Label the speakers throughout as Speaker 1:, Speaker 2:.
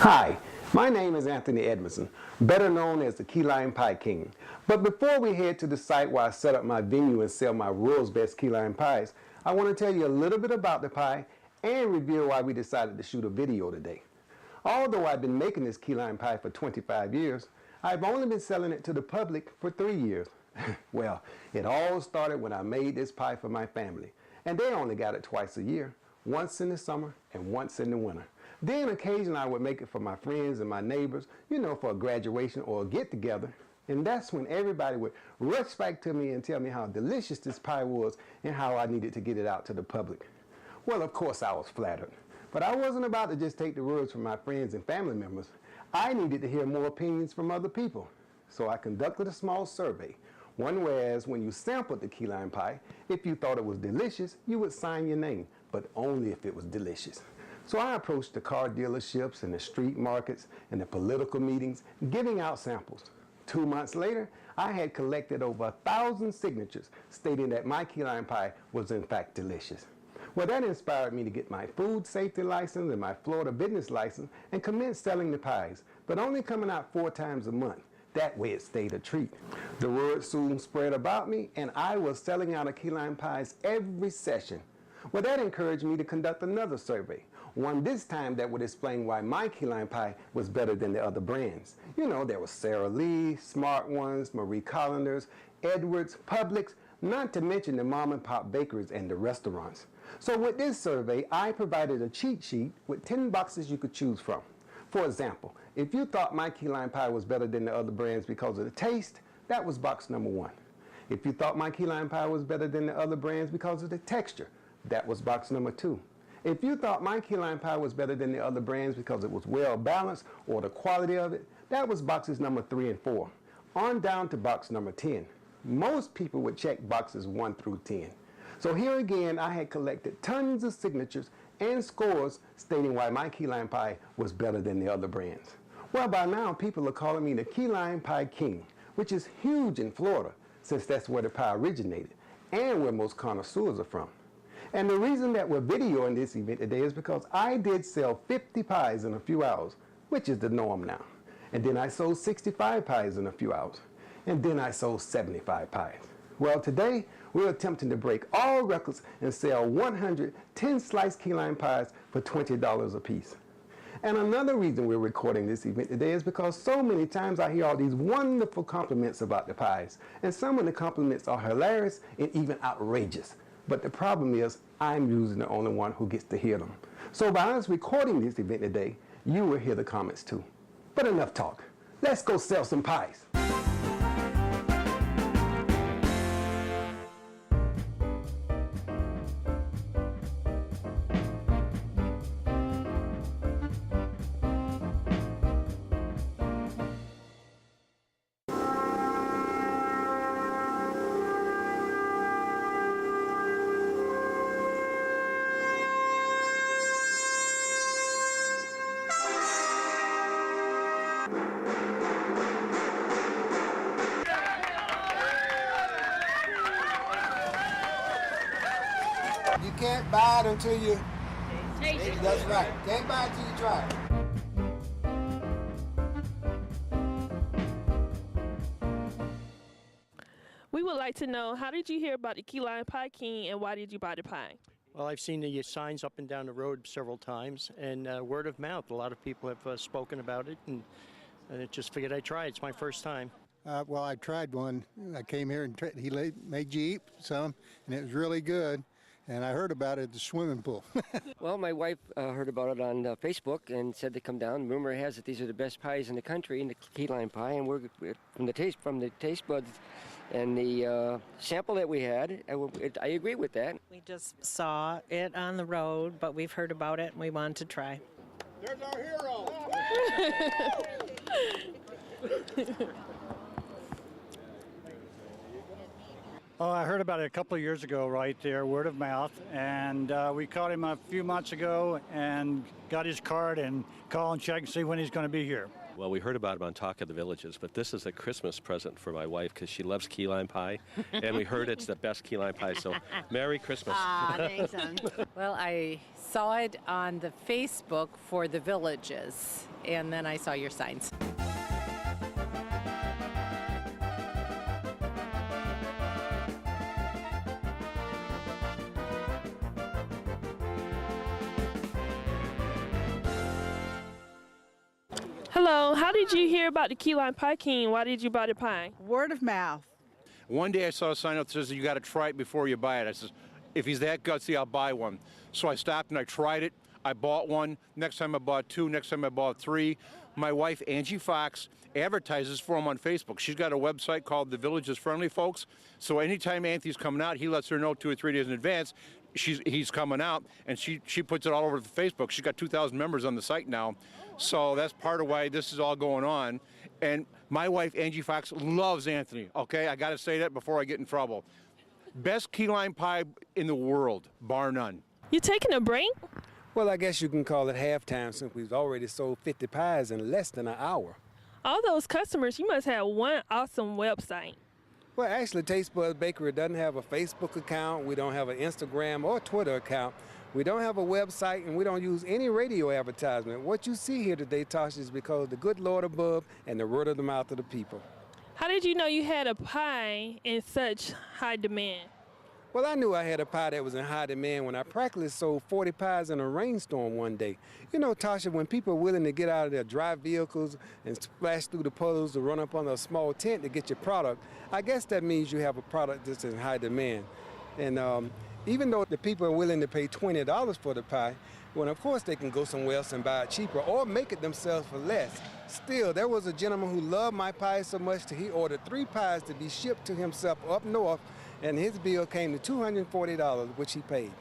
Speaker 1: Hi, my name is Anthony Edmondson, better known as the Key Lime Pie King. But before we head to the site where I set up my venue and sell my world's best key lime pies, I want to tell you a little bit about the pie and reveal why we decided to shoot a video today. Although I've been making this key lime pie for 25 years, I've only been selling it to the public for 3 years. Well, it all started when I made this pie for my family, and they only got it twice a year, once in the summer and once in the winter. Then occasionally I would make it for my friends and my neighbors, for a graduation or a get-together. And that's when everybody would rush back to me and tell me how delicious this pie was and how I needed to get it out to the public. Well, of course I was flattered. But I wasn't about to just take the words from my friends and family members. I needed to hear more opinions from other people. So I conducted a small survey. One whereas when you sampled the key lime pie, if you thought it was delicious, you would sign your name, but only if it was delicious. So I approached the car dealerships and the street markets and the political meetings, giving out samples. 2 months later, I had collected over 1,000 signatures stating that my key lime pie was in fact delicious. Well, that inspired me to get my food safety license and my Florida business license and commence selling the pies, but only coming out 4 times a month. That way it stayed a treat. The word soon spread about me, and I was selling out of key lime pies every session. Well, that encouraged me to conduct another survey, one this time that would explain why my key lime pie was better than the other brands. There was Sara Lee, Smart Ones, Marie Collender's, Edwards, Publix, not to mention the mom and pop bakeries and the restaurants. So with this survey, I provided a cheat sheet with 10 boxes you could choose from. For example, if you thought my key lime pie was better than the other brands because of the taste, that was box number 1. If you thought my key lime pie was better than the other brands because of the texture, that was box number 2. If you thought my key lime pie was better than the other brands because it was well balanced or the quality of it, that was boxes number 3 and 4. On down to box number 10. Most people would check boxes 1 through 10. So here again, I had collected tons of signatures and scores stating why my key lime pie was better than the other brands. Well, by now, people are calling me the Key Lime Pie King, which is huge in Florida, since that's where the pie originated and where most connoisseurs are from. And the reason that we're videoing this event today is because I did sell 50 pies in a few hours, which is the norm now. And then I sold 65 pies in a few hours. And then I sold 75 pies. Well, today, we're attempting to break all records and sell 100 10-slice key lime pies for $20 a piece. And another reason we're recording this event today is because so many times I hear all these wonderful compliments about the pies. And some of the compliments are hilarious and even outrageous. But the problem is, I'm usually the only one who gets to hear them. So by us recording this event today, you will hear the comments too. But enough talk. Let's go sell some pies.
Speaker 2: You can't buy it until you taste it. That's right. Can't buy it until you try it.
Speaker 3: We would like to know, how did you hear about the Key Lime Pie King and why did you buy the pie?
Speaker 4: Well, I've seen the signs up and down the road several times, and word of mouth. A lot of people have spoken about it, and I just figured I'd try it. It's my first time.
Speaker 5: Well, I tried one. I came here and he made you eat some, and it was really good. And I heard about it at the swimming pool.
Speaker 6: Well, my wife heard about it on Facebook and said to come down. Rumor has it these are the best pies in the country, in the key lime pie, and we're from the taste buds and the sample that we had. I agree with that.
Speaker 7: We just saw it on the road, but we've heard about it and we wanted to try.
Speaker 2: There's our hero.
Speaker 8: Oh, I heard about it a couple of years ago right there, word of mouth, and we caught him a few months ago and got his card and call and check and see when he's going to be here.
Speaker 9: Well, we heard about them on Talk of the Villages, but this is a Christmas present for my wife because she loves key lime pie, and we heard it's the best key lime pie, so Merry Christmas.
Speaker 10: Thanks, hon. Well, I saw it on the Facebook for the Villages, and then I saw your signs.
Speaker 3: Hello, how did you hear about the Key Lime Pie King? Why did you buy the pie?
Speaker 11: Word of mouth.
Speaker 12: One day I saw a sign that says you got to try it before you buy it. I says, if he's that gutsy, I'll buy one. So I stopped and I tried it. I bought one. Next time I bought two. Next time I bought three. My wife, Angie Fox, advertises for him on Facebook. She's got a website called The Villages Friendly Folks. So anytime Anthony's coming out, he lets her know 2 or 3 days in advance he's coming out, and she puts it all over the Facebook. She's got 2,000 members on the site now. So that's part of why this is all going on. And my wife, Angie Fox, loves Anthony, okay? I got to say that before I get in trouble. Best key lime pie in the world, bar none.
Speaker 3: You taking a break?
Speaker 1: Well, I guess you can call it halftime since we've already sold 50 pies in less than an hour.
Speaker 3: All those customers, you must have one awesome website.
Speaker 1: Well, actually, Taste Buds Bakery doesn't have a Facebook account. We don't have an Instagram or Twitter account. We don't have a website, and we don't use any radio advertisement. What you see here today, Tasha, is because of the good Lord above and the word of the mouth of the people.
Speaker 3: How did you know you had a pie in such high demand?
Speaker 1: Well, I knew I had a pie that was in high demand when I practically sold 40 pies in a rainstorm one day. You know, Tasha, when people are willing to get out of their dry vehicles and splash through the puddles to run up under a small tent to get your product, I guess that means you have a product that's in high demand. And even though the people are willing to pay $20 for the pie, well, of course they can go somewhere else and buy it cheaper or make it themselves for less. Still, there was a gentleman who loved my pie so much that he ordered 3 pies to be shipped to himself up north, and his bill came to $240, which he paid.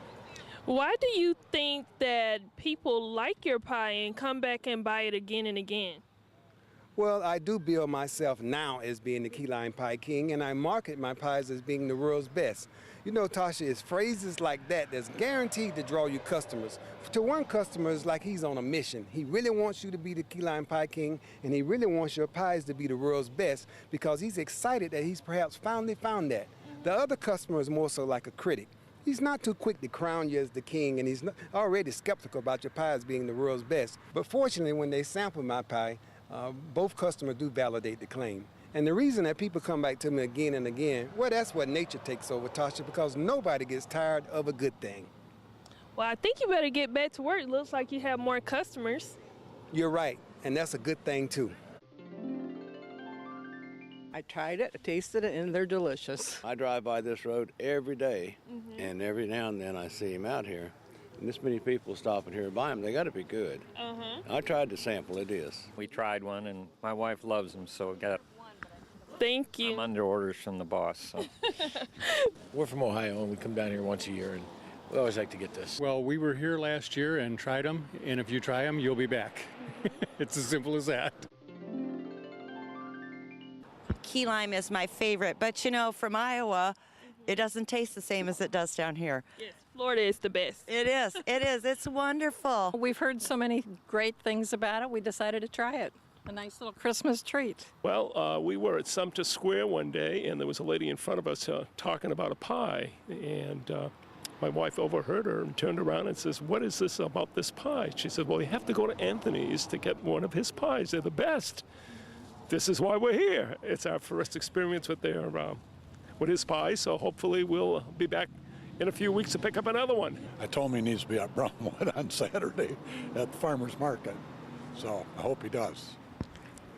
Speaker 3: Why do you think that people like your pie and come back and buy it again and again?
Speaker 1: Well, I do bill myself now as being the Key Lime Pie King, and I market my pies as being the world's best. You know, Tasha, it's phrases like that that's guaranteed to draw you customers. To one customer, it's like he's on a mission. He really wants you to be the Key Lime Pie King, and he really wants your pies to be the world's best because he's excited that he's perhaps finally found that. The other customer is more so like a critic. He's not too quick to crown you as the king, and he's already skeptical about your pies being the world's best. But fortunately, when they sample my pie, both customers do validate the claim. And the reason that people come back to me again and again, well, that's what nature takes over, Tasha, because nobody gets tired of a good thing.
Speaker 3: Well, I think you better get back to work. It looks like you have more customers.
Speaker 1: You're right, and that's a good thing, too.
Speaker 11: I tried it, I tasted it, and they're delicious.
Speaker 13: I drive by this road every day, and every now and then I see him out here. And this many people stopping here and buy them, they got to be good. I tried to sample, it is.
Speaker 14: We tried one, and my wife loves them, so
Speaker 3: Thank you.
Speaker 14: I'm under orders from the boss. So.
Speaker 15: We're from Ohio, and we come down here once a year, and we always like to get this.
Speaker 16: Well, we were here last year and tried them, and if you try them, you'll be back. It's as simple as that.
Speaker 17: Key lime is my favorite, but you know, from Iowa, it doesn't taste the same as it does down here.
Speaker 3: Yes, Florida is the best.
Speaker 17: It is. It is. It's wonderful.
Speaker 7: We've heard so many great things about it, we decided to try it. A nice little Christmas treat.
Speaker 18: Well, we were at Sumter Square one day, and there was a lady in front of us talking about a pie, and my wife overheard her and turned around and says, "What is this about this pie?" She said, "Well, you have to go to Anthony's to get one of his pies. They're the best." This is why we're here. It's our first experience with with his pie, so hopefully we'll be back in a few weeks to pick up another one.
Speaker 19: I told him he needs to be at Brownwood on Saturday at the farmer's market, so I hope he does.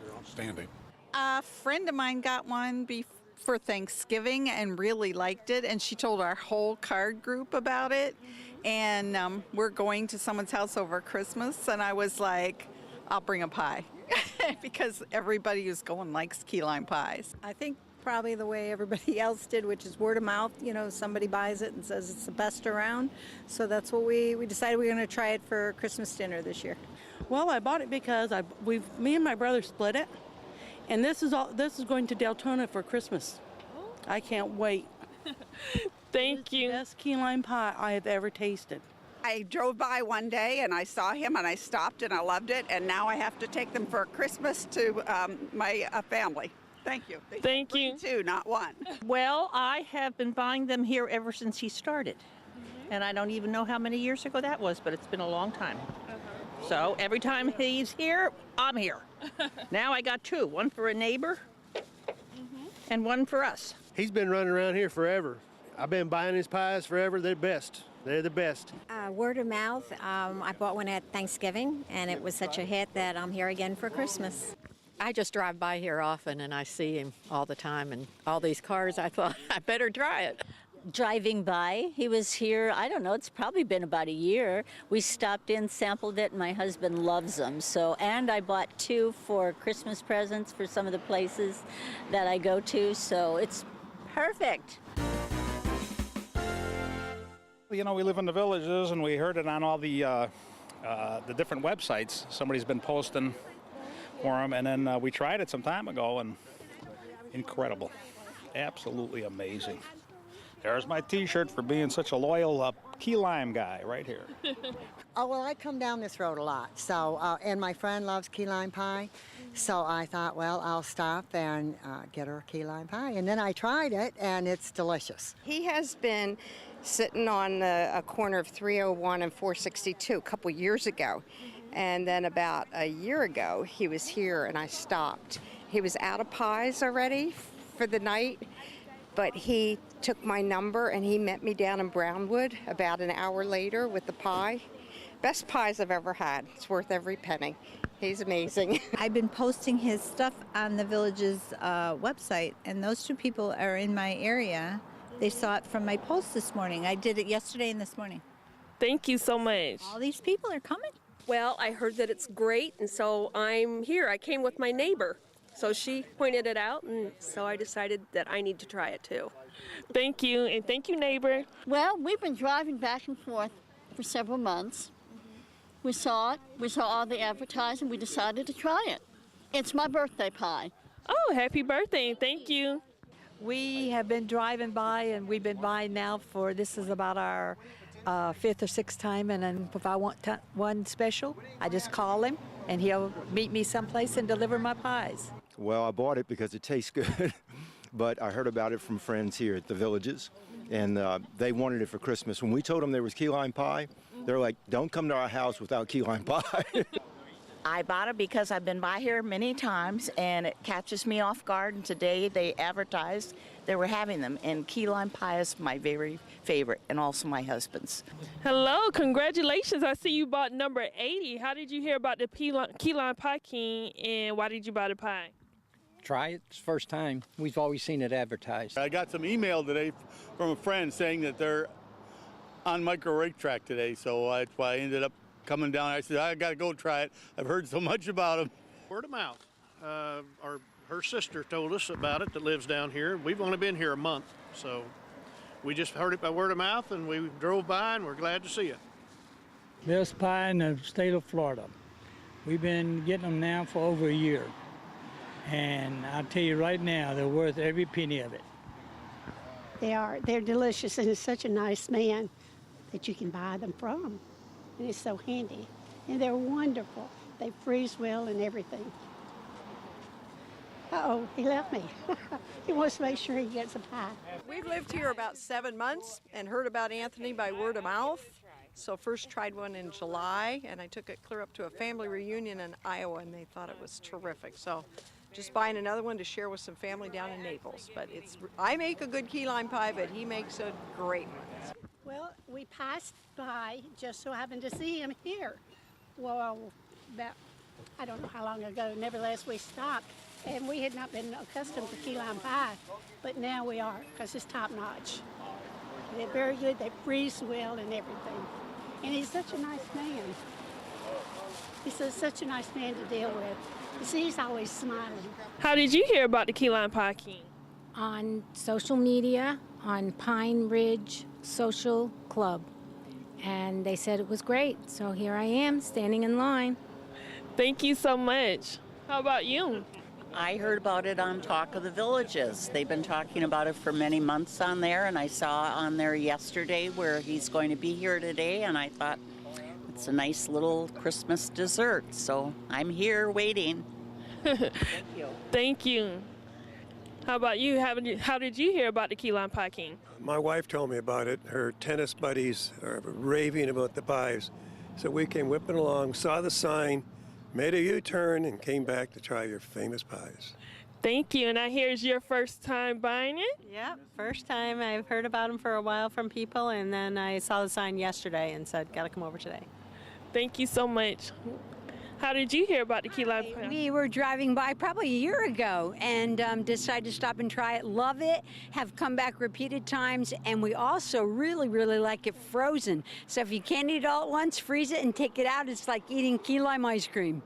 Speaker 19: They're outstanding.
Speaker 11: A friend of mine got one for Thanksgiving and really liked it, and she told our whole card group about it, and we're going to someone's house over Christmas, and I was like, I'll bring a pie. Because everybody who's going likes key lime pies.
Speaker 20: I think probably the way everybody else did, which is word of mouth. You know, somebody buys it and says it's the best around. So that's what we decided we were going to try it for Christmas dinner this year.
Speaker 21: Well, I bought it because me and my brother split it, and this is going to Deltona for Christmas. I can't wait.
Speaker 3: Thank you.
Speaker 21: Best key lime pie I have ever tasted.
Speaker 4: I drove by one day and I saw him and I stopped and I loved it, and now I have to take them for Christmas to my family. Thank you.
Speaker 3: Thank you.
Speaker 4: Two, not one.
Speaker 22: Well, I have been buying them here ever since he started. And I don't even know how many years ago that was, but it's been a long time. So every time he's here, I'm here. Now I got two, one for a neighbor and one for us.
Speaker 23: He's been running around here forever. I've been buying his pies forever. They're best. They're the best.
Speaker 20: Word of mouth. I bought one at Thanksgiving, and it was such a hit that I'm here again for Christmas.
Speaker 7: I just drive by here often and I see him all the time, and all these cars, I thought I better try it.
Speaker 24: Driving by, he was here, I don't know, it's probably been about a year. We stopped in, sampled it, and my husband loves them. So, and I bought two for Christmas presents for some of the places that I go to, so it's perfect.
Speaker 25: You know, we live in the villages, and we heard it on all the different websites. Somebody's been posting for them, and then we tried it some time ago, and incredible, absolutely amazing. There's my T-shirt for being such a loyal key lime guy right here.
Speaker 26: Oh, well, I come down this road a lot, so, and my friend loves key lime pie, so I thought, well, I'll stop and get her a key lime pie, and then I tried it, and it's delicious.
Speaker 27: He has been sitting on a corner of 301 and 462 a couple years ago, and then about a year ago, he was here, and I stopped. He was out of pies already for the night, but he took my number and he met me down in Brownwood about an hour later with the pie. Best pies I've ever had. It's worth every penny. He's amazing.
Speaker 28: I've been posting his stuff on the village's website, and those two people are in my area. They saw it from my post this morning. I did it yesterday and this morning.
Speaker 3: Thank you so much.
Speaker 28: All these people are coming.
Speaker 29: Well, I heard that it's great, and so I'm here. I came with my neighbor. So she pointed it out, and so I decided that I need to try it too.
Speaker 3: Thank you, and thank you, neighbor.
Speaker 30: Well, we've been driving back and forth for several months. We saw it, we saw all the advertising, we decided to try it. It's my birthday pie.
Speaker 3: Oh, happy birthday, and thank you.
Speaker 31: We have been driving by, and we've been buying now for, this is about our fifth or sixth time, and then if I want one special, I just call him, and he'll meet me someplace and deliver my pies.
Speaker 32: Well, I bought it because it tastes good, but I heard about it from friends here at the Villages, and they wanted it for Christmas. When we told them there was key lime pie, they're like, don't come to our house without key lime pie.
Speaker 33: I bought it because I've been by here many times, and it catches me off guard, and today they advertised they were having them, and key lime pie is my very favorite, and also my husband's.
Speaker 3: Hello, congratulations. I see you bought number 80. How did you hear about the Key Lime Pie King, and why did you buy the pie?
Speaker 34: Try it. It's the first time. We've always seen it advertised.
Speaker 35: I got some email today from a friend saying that they're on Micro Rake Track today, so that's why I ended up coming down. I said, I got to go try it. I've heard so much about them.
Speaker 36: Word of mouth. Her sister told us about it that lives down here. We've only been here a month, so we just heard it by word of mouth, and we drove by, and we're glad to see you.
Speaker 37: Best pie in the state of Florida. We've been getting them now for over a year. And I'll tell you right now, they're worth every penny of it.
Speaker 38: They are. They're delicious, and it's such a nice man that you can buy them from. And it's so handy. And they're wonderful. They freeze well and everything. Uh-oh, he left me. He wants to make sure he gets a pie.
Speaker 39: We've lived here about 7 months and heard about Anthony by word of mouth. So first tried one in July, and I took it clear up to a family reunion in Iowa, and they thought it was terrific. So just buying another one to share with some family down in Naples. But I make a good key lime pie, but he makes a great one.
Speaker 38: Well, we passed by, just so happened to see him here. Well, about, I don't know how long ago, nevertheless we stopped. And we had not been accustomed to key lime pie, but now we are, because it's top notch. They're very good, they freeze well and everything. And he's such a nice man. He's such a nice man to deal with. You see, he's always smiling.
Speaker 3: How did you hear about the Key Lime Pie King?
Speaker 40: On social media, on Pine Ridge Social Club. And they said it was great, so here I am, standing in line.
Speaker 3: Thank you so much. How about you?
Speaker 33: I heard about it on Talk of the Villages. They've been talking about it for many months on there, and I saw on there yesterday where he's going to be here today, and I thought it's a nice little Christmas dessert. So I'm here waiting. Thank you.
Speaker 3: Thank you. How about you? How did you hear about the Key Lime Pie King?
Speaker 1: My wife told me about it. Her tennis buddies are raving about the pies. So we came whipping along, saw the sign, made a U-turn, and came back to try your famous pies.
Speaker 3: Thank you. And I hear it's your first time buying it?
Speaker 2: Yeah, first time. I've heard about them for a while from people, and then I saw the sign yesterday and said, gotta come over today.
Speaker 3: Thank you so much. How did you hear about the Key Lime Pie?
Speaker 4: We were driving by probably a year ago and decided to stop and try it. Love it. Have come back repeated times, and we also really, really like it frozen. So if you can't eat it all at once, freeze it and take it out. It's like eating key lime ice cream.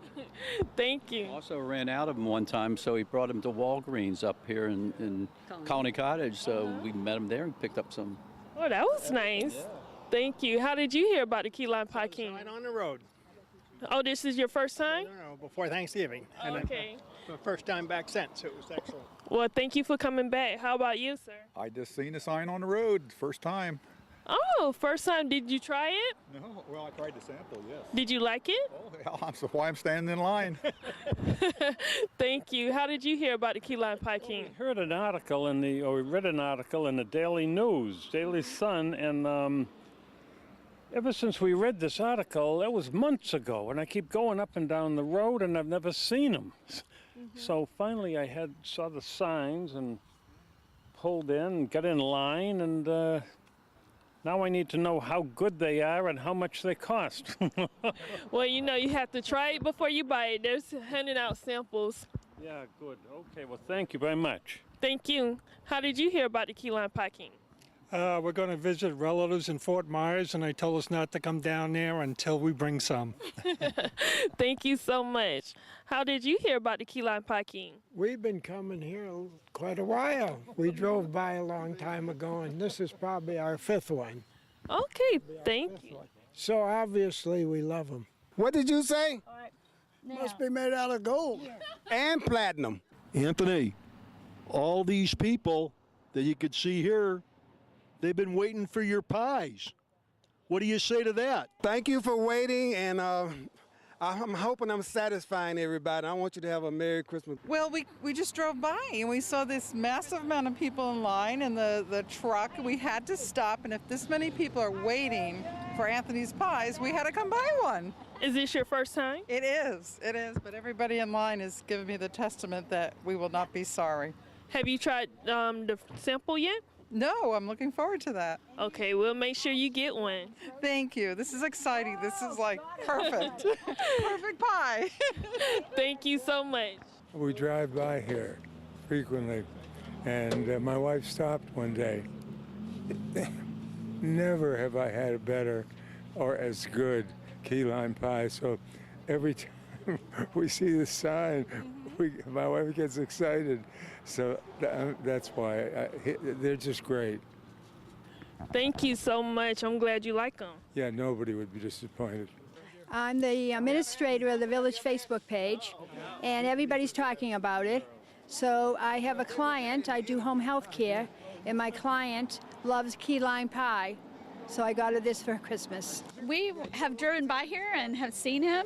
Speaker 3: Thank you.
Speaker 5: Also ran out of them one time, so he brought them to Walgreens up here in Colony Cottage. So we met him there and picked up some.
Speaker 3: Oh, that was nice. Yeah. Thank you. How did you hear about the Key Lime Pie King?
Speaker 6: Right on the road.
Speaker 3: Oh, this is your first time?
Speaker 6: No, before Thanksgiving.
Speaker 3: Oh, okay.
Speaker 6: The first time back since. It was excellent.
Speaker 3: Well, thank you for coming back. How about you, sir?
Speaker 8: I just seen a sign on the road, first time.
Speaker 3: Oh, first time. Did you try it?
Speaker 8: No, well, I tried the sample, yes.
Speaker 3: Did you like it?
Speaker 8: Oh, yeah, that's why I'm standing in line.
Speaker 3: Thank you. How did you hear about the Key Lime Pie King?
Speaker 9: We heard an article we read an article in the Daily News, Daily Sun, and ever since we read this article, that was months ago, and I keep going up and down the road, and I've never seen them. So finally, I saw the signs and pulled in, and got in line, and now I need to know how good they are and how much they cost.
Speaker 3: Well, you have to try it before you buy it. There's handing out samples.
Speaker 9: Yeah, good. Okay, well, thank you very much.
Speaker 3: Thank you. How did you hear about the Key Lime Pie King?
Speaker 37: We're going to visit relatives in Fort Myers, and they told us not to come down there until we bring some.
Speaker 3: Thank you so much. How did you hear about the Key Lime Pie King?
Speaker 10: We've been coming here quite a while. We drove by a long time ago, and this is probably our fifth one.
Speaker 3: Okay, thank you.
Speaker 10: So obviously we love them.
Speaker 11: What did you say? Must be made out of gold and platinum.
Speaker 12: Anthony, all these people that you could see here, they've been waiting for your pies. What do you say to that?
Speaker 11: Thank you for waiting, and I'm hoping I'm satisfying everybody. I want you to have a Merry Christmas.
Speaker 13: Well, we just drove by, and we saw this massive amount of people in line and the truck. We had to stop, and if this many people are waiting for Anthony's pies, we had to come buy one.
Speaker 3: Is this your first time?
Speaker 13: It is, but everybody in line is giving me the testament that we will not be sorry.
Speaker 3: Have you tried the sample yet?
Speaker 13: No, I'm looking forward to that.
Speaker 3: Okay, we'll make sure you get one.
Speaker 13: Thank you. This is exciting. This is like perfect. Perfect pie.
Speaker 3: Thank you so much.
Speaker 10: We drive by here frequently, and my wife stopped one day. Never have I had a better or as good key lime pie. So every time we see the sign, my wife gets excited. So that's why they're just great.
Speaker 3: Thank you so much. I'm glad you like them.
Speaker 10: Yeah, nobody would be disappointed.
Speaker 4: I'm the administrator of the Village Facebook page, and everybody's talking about it. So I have a client, I do home health care, and my client loves key lime pie. So I got her this for Christmas.
Speaker 14: We have driven by here and have seen him,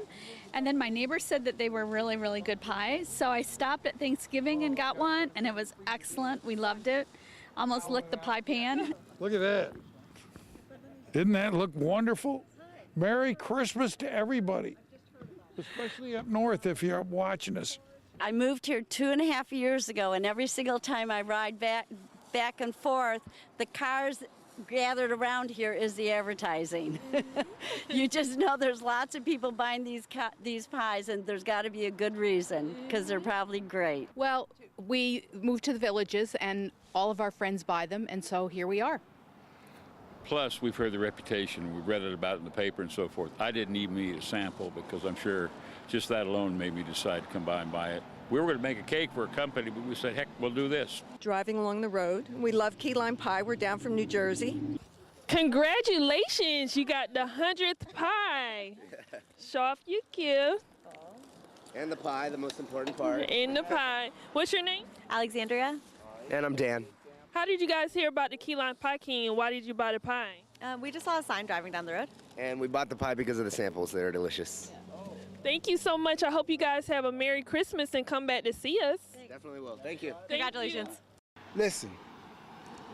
Speaker 14: and then my neighbor said that they were really, really good pies. So I stopped at Thanksgiving and got one, and it was excellent. We loved it. Almost licked the pie pan.
Speaker 12: Look at that. Didn't that look wonderful? Merry Christmas to everybody, especially up north if you're watching us.
Speaker 15: I moved here 2.5 years ago, and every single time I ride back and forth, the cars gathered around here is the advertising. You just know there's lots of people buying these pies, and there's got to be a good reason, because they're probably great.
Speaker 16: Well, we moved to the Villages, and all of our friends buy them, and so here we are.
Speaker 17: Plus, we've heard the reputation. We read it about it in the paper and so forth. I didn't even eat a sample because I'm sure just that alone made me decide to come by and buy it. We were going to make a cake for a company, but we said, heck, we'll do this.
Speaker 39: Driving along the road. We love key lime pie. We're down from New Jersey.
Speaker 3: Congratulations, you got the 100th pie. Show off your gift.
Speaker 7: And the pie, the most important part.
Speaker 3: And the pie. What's your name?
Speaker 18: Alexandria.
Speaker 7: And I'm Dan.
Speaker 3: How did you guys hear about the Key Lime Pie King and why did you buy the pie?
Speaker 18: We just saw a sign driving down the road.
Speaker 7: And we bought the pie because of the samples. They're delicious.
Speaker 3: Thank you so much. I hope you guys have a Merry Christmas and come back to see us.
Speaker 7: Definitely will. Thank you.
Speaker 18: Congratulations.
Speaker 11: Listen,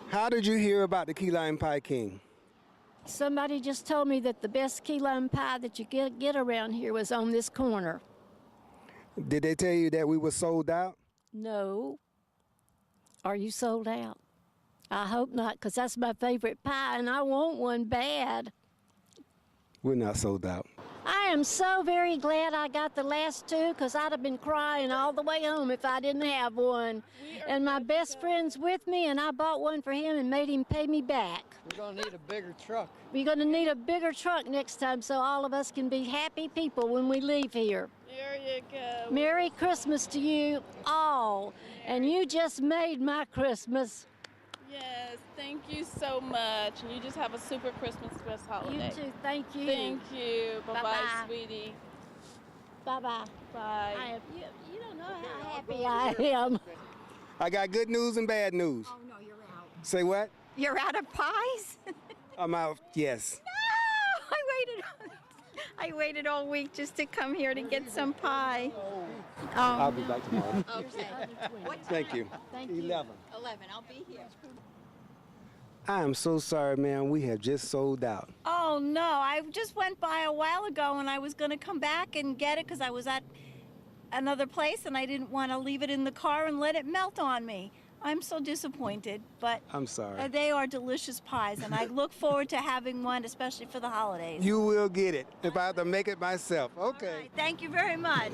Speaker 11: how did you hear about the Key Lime Pie King?
Speaker 19: Somebody just told me that the best key lime pie that you get around here was on this corner.
Speaker 11: Did they tell you that we were sold out?
Speaker 19: No. Are you sold out? I hope not, because that's my favorite pie, and I want one bad.
Speaker 11: We're not sold out.
Speaker 19: I am so very glad I got the last two, because I'd have been crying all the way home if I didn't have one. And my best friend's with me, and I bought one for him and made him pay me back.
Speaker 6: We're going to need a bigger truck.
Speaker 19: We're going to need a bigger truck next time so all of us can be happy people when we leave here.
Speaker 3: There you go.
Speaker 19: Merry Christmas to you all. And you just made my Christmas.
Speaker 3: Yes, thank you so much. And you just have a super Christmas best holiday.
Speaker 19: You too. Thank you.
Speaker 3: Thank you. Bye-bye,
Speaker 19: Bye-bye.
Speaker 3: sweetie.
Speaker 19: Bye-bye.
Speaker 3: Bye.
Speaker 19: You don't know how happy I am.
Speaker 11: I got good news and bad news.
Speaker 18: Oh, no, you're out.
Speaker 11: Say what?
Speaker 18: You're out of pies?
Speaker 11: I'm out, yes.
Speaker 18: No, I waited all week just to come here to get some pie.
Speaker 11: I'll be back tomorrow.
Speaker 18: Okay.
Speaker 11: Thank you.
Speaker 19: Thank you.
Speaker 11: 11.
Speaker 18: 11, I'll be here.
Speaker 11: I am so sorry, man. We have just sold out.
Speaker 18: Oh, no, I just went by a while ago and I was going to come back and get it because I was at another place and I didn't want to leave it in the car and let it melt on me. I'm so disappointed, but
Speaker 11: I'm sorry.
Speaker 18: they are delicious pies, and I look forward to having one, especially for the holidays.
Speaker 11: You will get it if I have to make it myself. Okay.
Speaker 18: All right, thank you very much.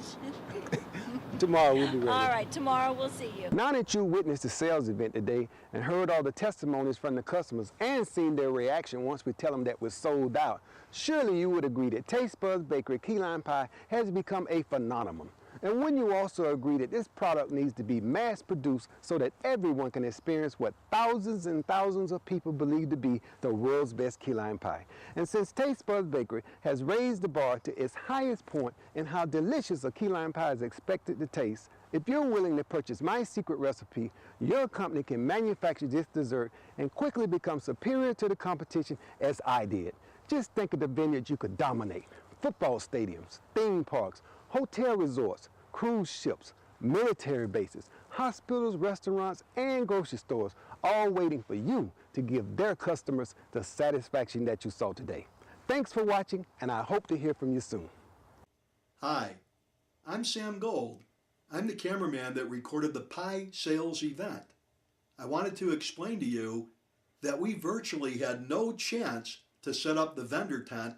Speaker 11: Tomorrow we'll be ready.
Speaker 18: All right, tomorrow we'll see you.
Speaker 11: Now that you witnessed the sales event today and heard all the testimonies from the customers and seen their reaction once we tell them that we're sold out, surely you would agree that Taste Buds Bakery Key Lime Pie has become a phenomenon. And wouldn't you also agree that this product needs to be mass-produced so that everyone can experience what thousands and thousands of people believe to be the world's best key lime pie? And since Taste Buds Bakery has raised the bar to its highest point in how delicious a key lime pie is expected to taste, if you're willing to purchase my secret recipe, your company can manufacture this dessert and quickly become superior to the competition as I did. Just think of the vineyards you could dominate: football stadiums, theme parks, hotel resorts, cruise ships, military bases, hospitals, restaurants, and grocery stores, all waiting for you to give their customers the satisfaction that you saw today. Thanks for watching, and I hope to hear from you soon.
Speaker 20: Hi, I'm Sam Gold. I'm the cameraman that recorded the pie sales event. I wanted to explain to you that we virtually had no chance to set up the vendor tent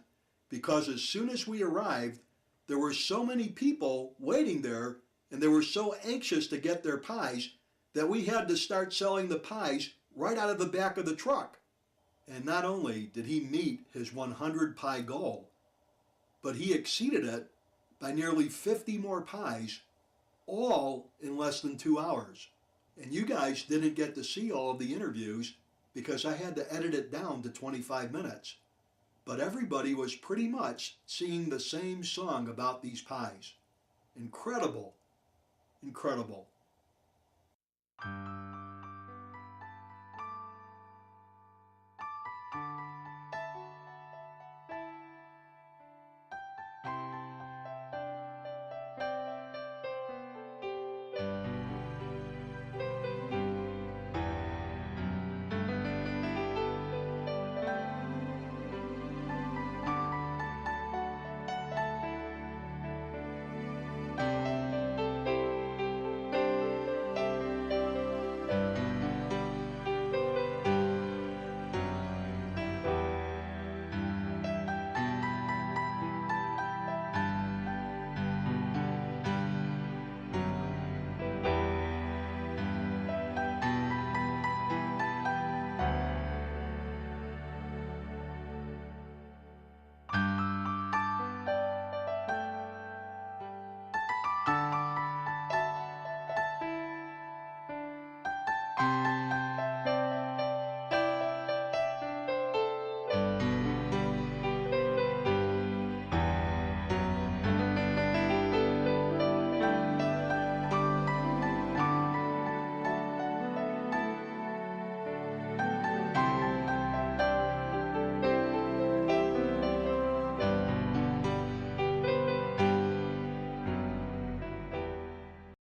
Speaker 20: because as soon as we arrived, there were so many people waiting there and they were so anxious to get their pies that we had to start selling the pies right out of the back of the truck. And not only did he meet his 100 pie goal, but he exceeded it by nearly 50 more pies, all in less than 2 hours. And you guys didn't get to see all of the interviews because I had to edit it down to 25 minutes. But everybody was pretty much singing the same song about these pies. Incredible. Incredible.